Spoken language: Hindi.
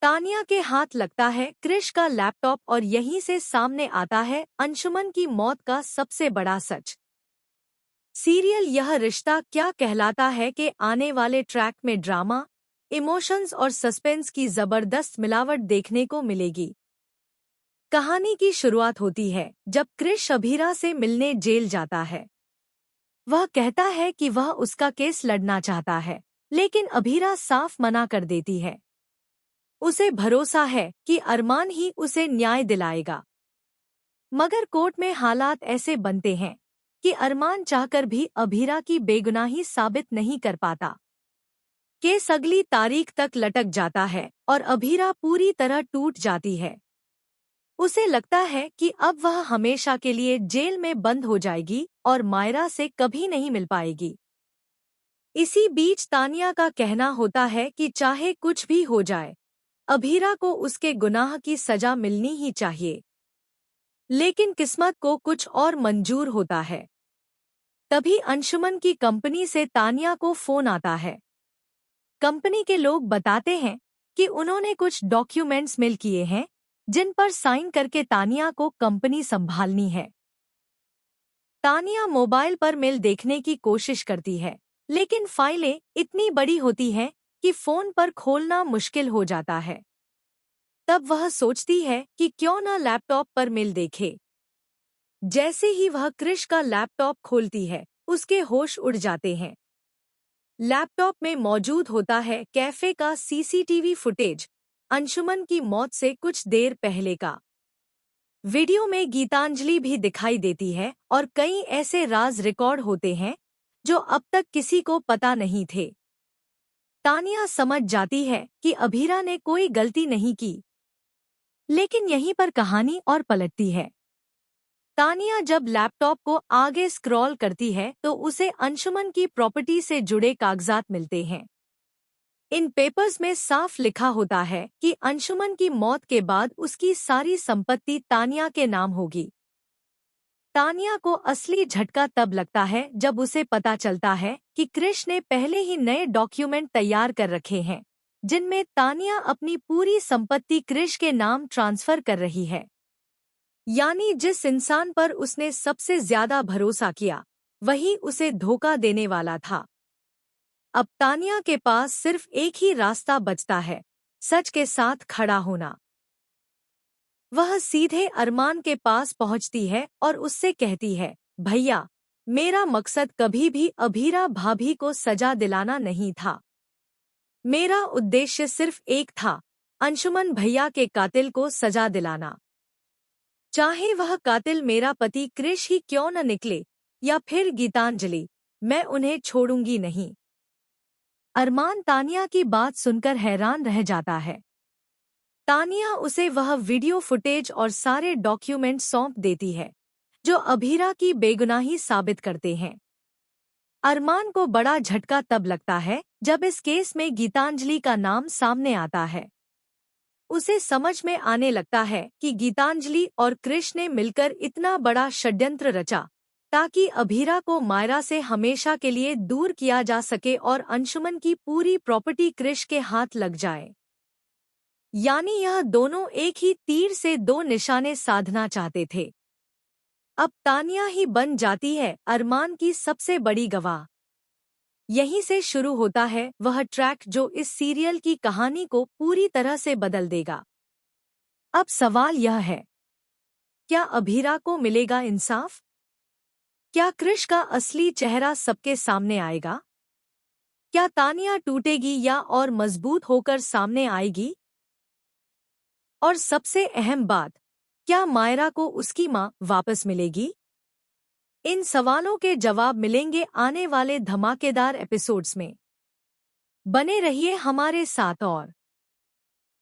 तानिया के हाथ लगता है क्रिश का लैपटॉप और यहीं से सामने आता है अंशुमन की मौत का सबसे बड़ा सच। सीरियल यह रिश्ता क्या कहलाता है कि आने वाले ट्रैक में ड्रामा, इमोशंस और सस्पेंस की जबरदस्त मिलावट देखने को मिलेगी। कहानी की शुरुआत होती है जब क्रिश अभीरा से मिलने जेल जाता है। वह कहता है कि वह उसका केस लड़ना चाहता है, लेकिन अभीरा साफ मना कर देती है। उसे भरोसा है कि अरमान ही उसे न्याय दिलाएगा। मगर कोर्ट में हालात ऐसे बनते हैं कि अरमान चाहकर भी अभीरा की बेगुनाही साबित नहीं कर पाता। केस अगली तारीख तक लटक जाता है और अभीरा पूरी तरह टूट जाती है। उसे लगता है कि अब वह हमेशा के लिए जेल में बंद हो जाएगी और मायरा से कभी नहीं मिल पाएगी। इसी बीच तानिया का कहना होता है कि चाहे कुछ भी हो जाए, अभीरा को उसके गुनाह की सजा मिलनी ही चाहिए। लेकिन किस्मत को कुछ और मंजूर होता है। तभी अंशुमन की कंपनी से तानिया को फोन आता है। कंपनी के लोग बताते हैं कि उन्होंने कुछ डॉक्यूमेंट्स मेल किए हैं जिन पर साइन करके तानिया को कंपनी संभालनी है। तानिया मोबाइल पर मेल देखने की कोशिश करती है, लेकिन फाइलें इतनी बड़ी होती हैं कि फोन पर खोलना मुश्किल हो जाता है। तब वह सोचती है कि क्यों न लैपटॉप पर मेल देखे। जैसे ही वह क्रिश का लैपटॉप खोलती है, उसके होश उड़ जाते हैं। लैपटॉप में मौजूद होता है कैफे का सीसीटीवी फुटेज, अंशुमन की मौत से कुछ देर पहले का। वीडियो में गीतांजलि भी दिखाई देती है और कई ऐसे राज रिकॉर्ड होते हैं जो अब तक किसी को पता नहीं थे। तानिया समझ जाती है कि अभीरा ने कोई गलती नहीं की। लेकिन यहीं पर कहानी और पलटती है। तानिया जब लैपटॉप को आगे स्क्रॉल करती है तो उसे अंशुमन की प्रॉपर्टी से जुड़े कागजात मिलते हैं। इन पेपर्स में साफ लिखा होता है कि अंशुमन की मौत के बाद उसकी सारी संपत्ति तानिया के नाम होगी। तानिया को असली झटका तब लगता है जब उसे पता चलता है कि क्रिश ने पहले ही नए डॉक्यूमेंट तैयार कर रखे हैं, जिनमें तानिया अपनी पूरी संपत्ति क्रिश के नाम ट्रांसफर कर रही है। यानी जिस इंसान पर उसने सबसे ज्यादा भरोसा किया, वही उसे धोखा देने वाला था। अब तानिया के पास सिर्फ एक ही रास्ता बचता है, सच के साथ खड़ा होना। वह सीधे अरमान के पास पहुंचती है और उससे कहती है, भैया, मेरा मकसद कभी भी अभीरा भाभी को सजा दिलाना नहीं था। मेरा उद्देश्य सिर्फ एक था, अंशुमन भैया के कातिल को सजा दिलाना। चाहे वह कातिल मेरा पति क्रिश ही क्यों न निकले या फिर गीतांजलि, मैं उन्हें छोड़ूंगी नहीं। अरमान तानिया की बात सुनकर हैरान रह जाता है। तानिया उसे वह वीडियो फुटेज और सारे डॉक्यूमेंट सौंप देती है जो अभीरा की बेगुनाही साबित करते हैं। अरमान को बड़ा झटका तब लगता है जब इस केस में गीतांजलि का नाम सामने आता है। उसे समझ में आने लगता है कि गीतांजलि और क्रिश ने मिलकर इतना बड़ा षड्यंत्र रचा ताकि अभीरा को मायरा से हमेशा के लिए दूर किया जा सके और अंशुमन की पूरी प्रॉपर्टी क्रिश के हाथ लग जाए। यानी यह दोनों एक ही तीर से दो निशाने साधना चाहते थे। अब तानिया ही बन जाती है अरमान की सबसे बड़ी गवाह। यहीं से शुरू होता है वह ट्रैक जो इस सीरियल की कहानी को पूरी तरह से बदल देगा। अब सवाल यह है, क्या अभीरा को मिलेगा इंसाफ? क्या क्रिश का असली चेहरा सबके सामने आएगा? क्या तानिया टूटेगी या और मजबूत होकर सामने आएगी? और सबसे अहम बात, क्या मायरा को उसकी मां वापस मिलेगी? इन सवालों के जवाब मिलेंगे आने वाले धमाकेदार एपिसोड्स में। बने रहिए हमारे साथ और